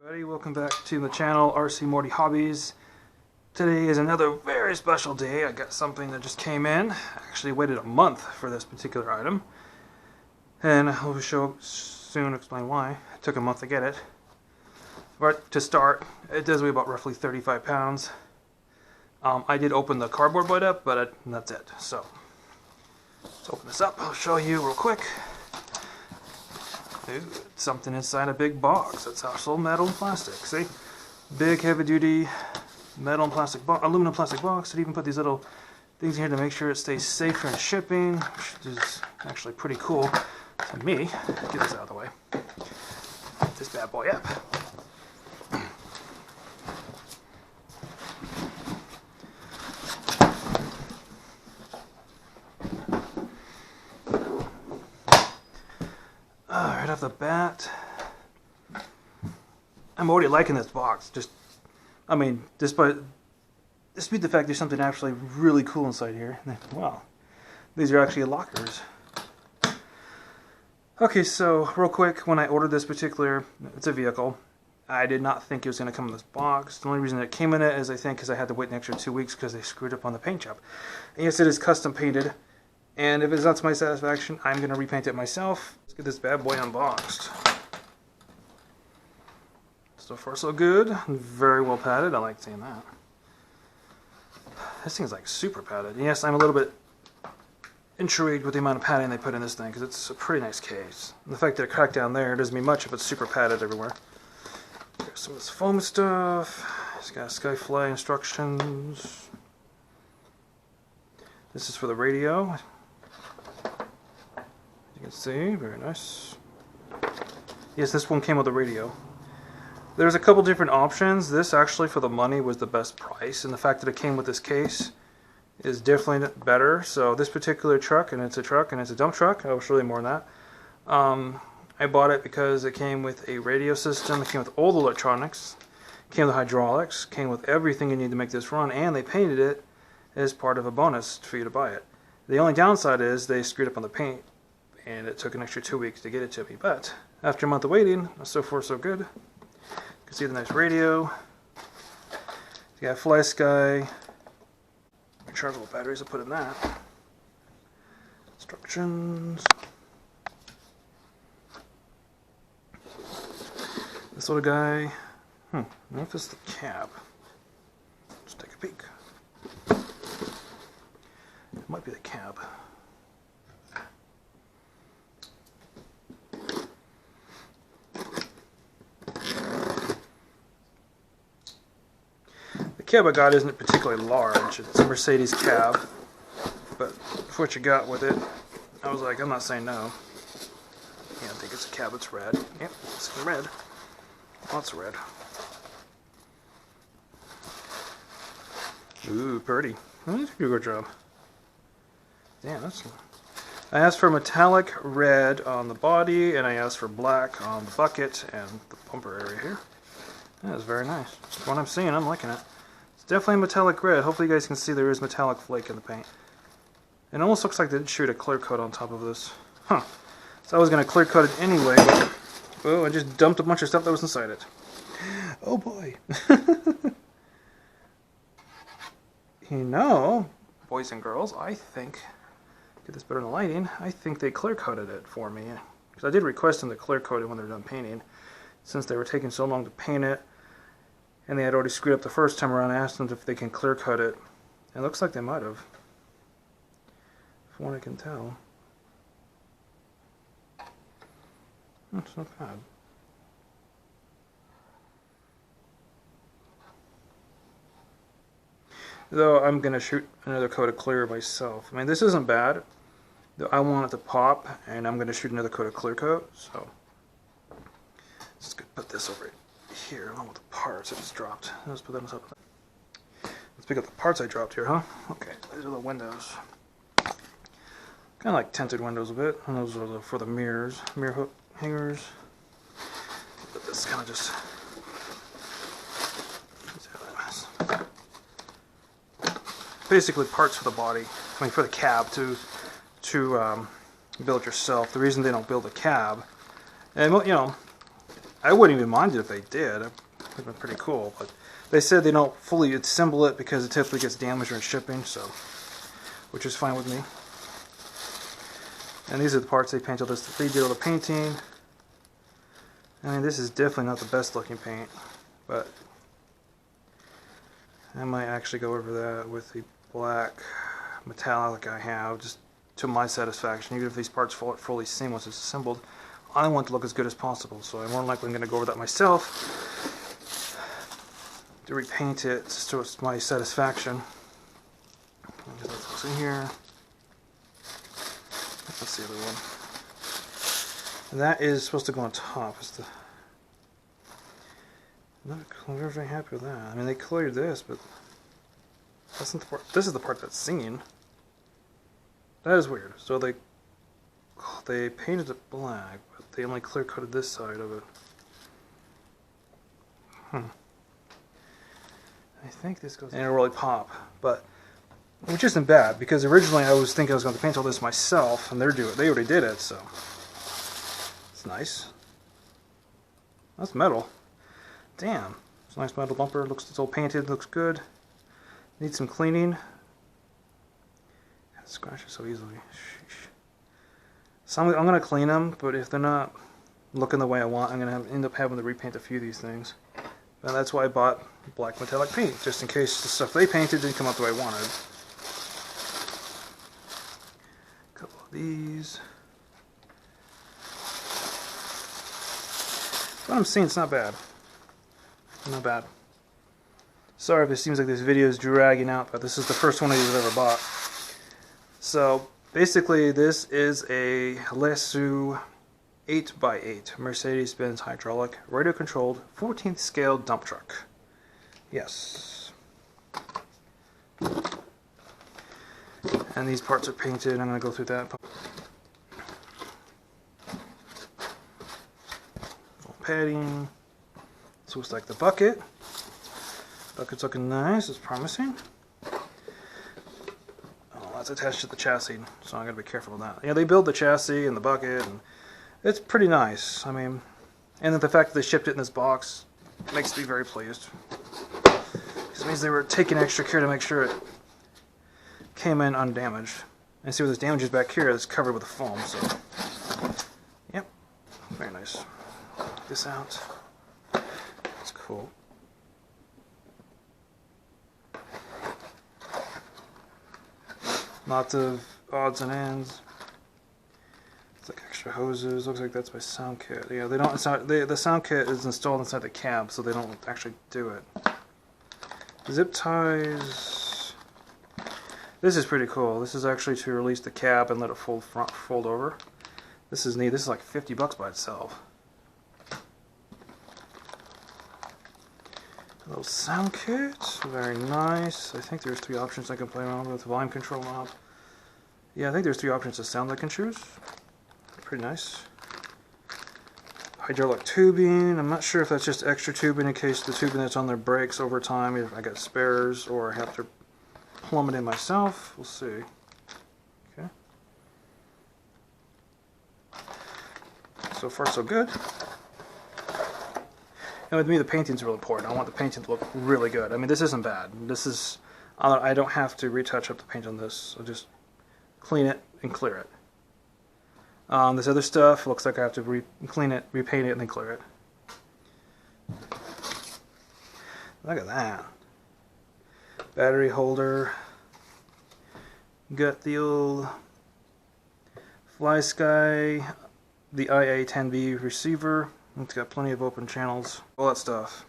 Everybody, welcome back to the channel, RC Morty Hobbies. Today is another very special day. I got something that just came in. I actually waited a month for this particular item, and I'll soon explain why. It took a month to get it. But to start, it does weigh about roughly 35 pounds. I did open the cardboard board up, but that's it. So let's open this up. I'll show you real quick. Ooh, something inside a big box. That's also metal and plastic. See? Big heavy duty metal and plastic aluminum plastic box. It even put these little things in here to make sure it stays safe during shipping, which is actually pretty cool to me. Get this out of the way. Get this bad boy up. Right off the bat, I'm already liking this box. Despite the fact there's something actually really cool inside here. Wow, these are actually lockers. Okay, so real quick, when I ordered this particular, it's a vehicle, I did not think it was going to come in this box. The only reason it came in it is I think because I had to wait an extra 2 weeks because they screwed up on the paint job. And yes, it is custom painted. And if it's not to my satisfaction, I'm going to repaint it myself. Let's get this bad boy unboxed. So far so good. Very well padded. I like seeing that. This thing's like super padded. Yes, I'm a little bit intrigued with the amount of padding they put in this thing because it's a pretty nice case. And the fact that it cracked down there doesn't mean much if it's super padded everywhere. There's some of this foam stuff. It's got Skyfly instructions. This is for the radio. You can see, very nice. Yes, this one came with a radio. There's a couple different options. This actually, for the money, was the best price, and the fact that it came with this case is definitely better. So this particular truck, and it's a dump truck, I'll show you more on that. I bought it because it came with a radio system, it came with all the electronics, it came with hydraulics, came with everything you need to make this run, and they painted it as part of a bonus for you to buy it. The only downside is they screwed up on the paint, and it took an extra 2 weeks to get it to me. But after a month of waiting, so far so good. You can see the nice radio. You got Fly Sky. Rechargeable batteries, I'll put in that. Instructions. This little guy. I wonder if this is the cab. Let's take a peek. It might be the cab. The cab I got isn't particularly large. It's a Mercedes cab, but for what you got with it, I was like, I'm not saying no. Yeah, I think it's a cab. It's red. Yep, it's red. Lots of red. Ooh, pretty. That's a good job. Damn, that's. I asked for metallic red on the body, and I asked for black on the bucket and the bumper area here. That is very nice. That's what I'm seeing. I'm liking it. It's definitely metallic red. Hopefully you guys can see there is metallic flake in the paint. It almost looks like they did shoot a clear coat on top of this. Huh. So I was going to clear coat it anyway, but oh, I just dumped a bunch of stuff that was inside it. Oh boy. You know, boys and girls, I think, get this better in the lighting, I think they clear coated it for me. Because I did request them to clear coat it when they're done painting. Since they were taking so long to paint it, and they had already screwed up the first time around, I asked them if they can clear coat it. And it looks like they might have. From what I can tell. That's not bad. Though I'm going to shoot another coat of clear myself. I mean, this isn't bad. I want it to pop, and I'm going to shoot another coat of clear coat. So, let's put this over here along with the parts I just dropped. Let's put that on top of that. Let's pick up the parts I dropped here, huh? Okay, these are the windows. Kind of like tinted windows a bit. And those are for the mirrors, mirror hook hangers. But this kind of just. Basically parts for the body, I mean for the cab to build yourself. The reason they don't build a cab, and you know, I wouldn't even mind it if they did. It would have been pretty cool, but they said they don't fully assemble it because it typically gets damaged during shipping, so, which is fine with me. And these are the parts they painted this. They did all the painting. I mean, this is definitely not the best looking paint, but I might actually go over that with the black metallic I have, just to my satisfaction. Even if these parts fully seam once it's assembled, I want it to look as good as possible, so I'm more likely going to go over that myself to repaint it just to my satisfaction. What's in here? That's the other one. And that is supposed to go on top. I'm not very happy with that. I mean, they cleared this, but that's not the part. This is the part that's singing. That is weird. So they painted it black, but they only clear coated this side of it. I think this goes, and it'll really pop, but which isn't bad because originally I was thinking I was going to paint all this myself, and they already did it, so it's nice. That's metal. Damn, it's a nice metal bumper. It's all painted. Looks good. Needs some cleaning. It scratches so easily. Sheesh. So I'm going to clean them, but if they're not looking the way I want, I'm going to end up having to repaint a few of these things. And that's why I bought black metallic paint, just in case the stuff they painted didn't come out the way I wanted. A couple of these. What I'm seeing, it's not bad. Not bad. Sorry if it seems like this video is dragging out, but this is the first one I've ever bought. So basically, this is a Lesu 8x8 Mercedes-Benz hydraulic, radio-controlled, 14th scale dump truck. Yes. And these parts are painted. I'm going to go through that. Padding. This looks like the bucket. Bucket's looking nice. It's promising. Oh, that's attached to the chassis, so I'm going to be careful with that. Yeah, they build the chassis and the bucket, and it's pretty nice. I mean, and the fact that they shipped it in this box makes me very pleased. Because it means they were taking extra care to make sure it came in undamaged. And see, with this damage is back here, it's covered with foam, so yep, very nice. Check this out. It's cool. Lots of odds and ends. It's like extra hoses. Looks like that's my sound kit. Yeah, they don't. It's not, the sound kit is installed inside the cab, so they don't actually do it. Zip ties. This is pretty cool. This is actually to release the cab and let it fold over. This is neat. This is like $50 by itself. A little sound kit. Very nice. I think there's 3 options I can play around with. Volume control knob. Yeah, I think there's 3 options of sound I can choose. Pretty nice. Hydraulic tubing. I'm not sure if that's just extra tubing in case the tubing that's on there breaks over time. If I got spares or I have to plumb it in myself. We'll see. Okay. So far, so good. And with me, the painting's real important. I want the painting to look really good. I mean, this isn't bad. This is, I don't have to retouch up the paint on this. I'll just clean it and clear it. This other stuff looks like I have to clean it, repaint it, and then clear it. Look at that. Battery holder. Got the old Fly Sky, the IA-10B receiver. It's got plenty of open channels, all that stuff.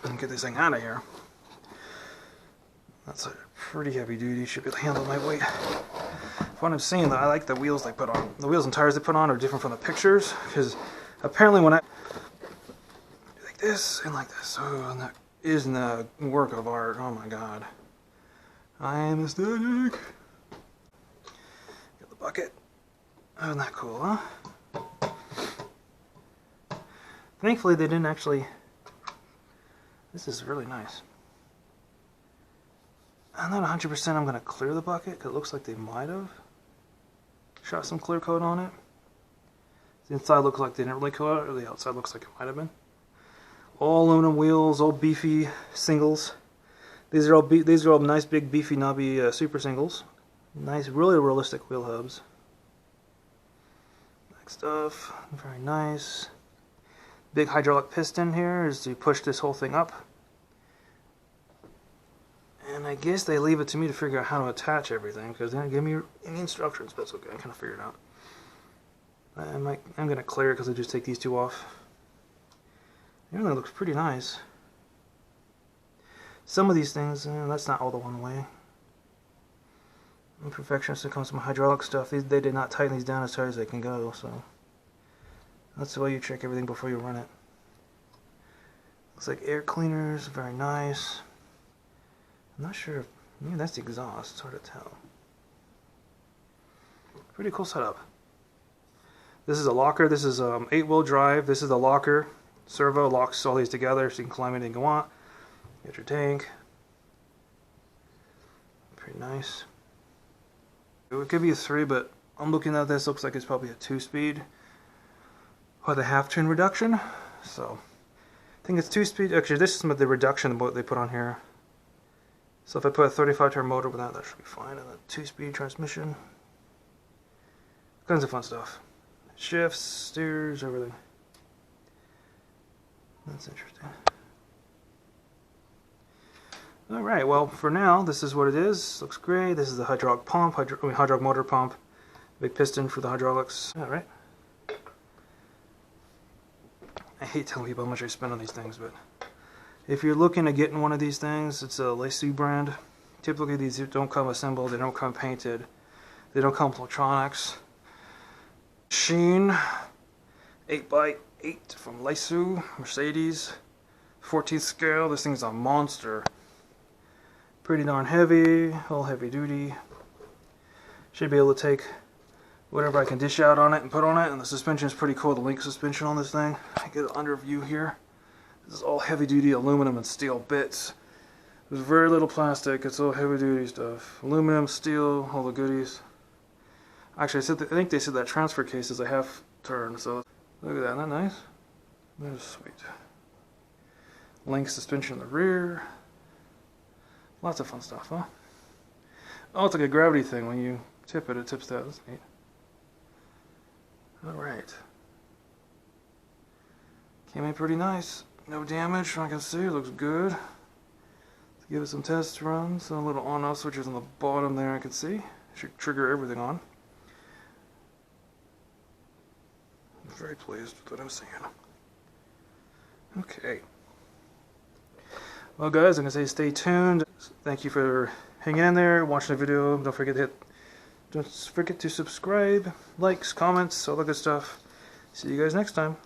And get this thing out of here. That's a pretty heavy duty, should be able to handle my weight. What I'm seeing, though, I like the wheels they put on. The wheels and tires they put on are different from the pictures, because apparently when I like this and like this, oh, and that isn't a work of art. Oh my god, I am aesthetic. Got the bucket. Isn't that cool, huh? Thankfully, they didn't actually. This is really nice. I'm not 100% I'm going to clear the bucket, because it looks like they might have shot some clear coat on it. The inside looks like they didn't really cut it, or the outside looks like it might have been. All aluminum wheels, all beefy singles. These are all nice big beefy knobby super singles. Nice, really realistic wheel hubs. Next stuff, very nice. Big hydraulic piston here is to push this whole thing up. And I guess they leave it to me to figure out how to attach everything because they didn't give me any instructions, but it's okay, I kind of figured it out. I'm going to clear it because I just take these two off. Everything looks pretty nice. Some of these things, that's not all the one way. Imperfections when it comes to my hydraulic stuff, they did not tighten these down as tight as they can go, so that's the way you check everything before you run it. Looks like air cleaners, very nice. I'm not sure if, maybe that's the exhaust, it's hard to tell. Pretty cool setup. This is a locker, this is 8-wheel drive, this is the locker. Servo locks all these together so you can climb anything you want. Get your tank. Pretty nice. It could be a 3, but I'm looking at this, looks like it's probably a 2-speed with a half-turn reduction. So I think it's 2-speed. Actually, this is the reduction what they put on here. So if I put a 35-turn motor with that should be fine. And a 2-speed transmission. Kinds of fun stuff. Shifts, steers, everything. That's interesting. Alright, well, for now, this is what it is. Looks great. This is the hydraulic pump, hydraulic motor pump. Big piston for the hydraulics. Alright. I hate telling people how much I spend on these things, but if you're looking at getting one of these things, it's a Lesu brand. Typically, these don't come assembled, they don't come painted, they don't come with electronics. Machine 8x8 from Lesu, Mercedes, 14th scale. This thing's a monster. Pretty darn heavy, all heavy duty. Should be able to take whatever I can dish out on it and put on it. And the suspension is pretty cool, the link suspension on this thing. I get an under view here. This is all heavy duty aluminum and steel bits. There's very little plastic, it's all heavy duty stuff. Aluminum, steel, all the goodies. Actually, I think they said that transfer case is a half turn, so look at that, isn't that nice? That is sweet. Link suspension in the rear. Lots of fun stuff, huh? Oh, it's like a gravity thing. When you tip it, it tips that. That's neat. Alright. Came in pretty nice. No damage, I can see. It looks good. Let's give it some test runs. A little on-off switches on the bottom there, I can see. Should trigger everything on. I'm very pleased with what I'm seeing. Okay. Well, guys, I'm going to say stay tuned. Thank you for hanging in there, watching the video. Don't forget to subscribe, likes, comments, all that good stuff. See you guys next time.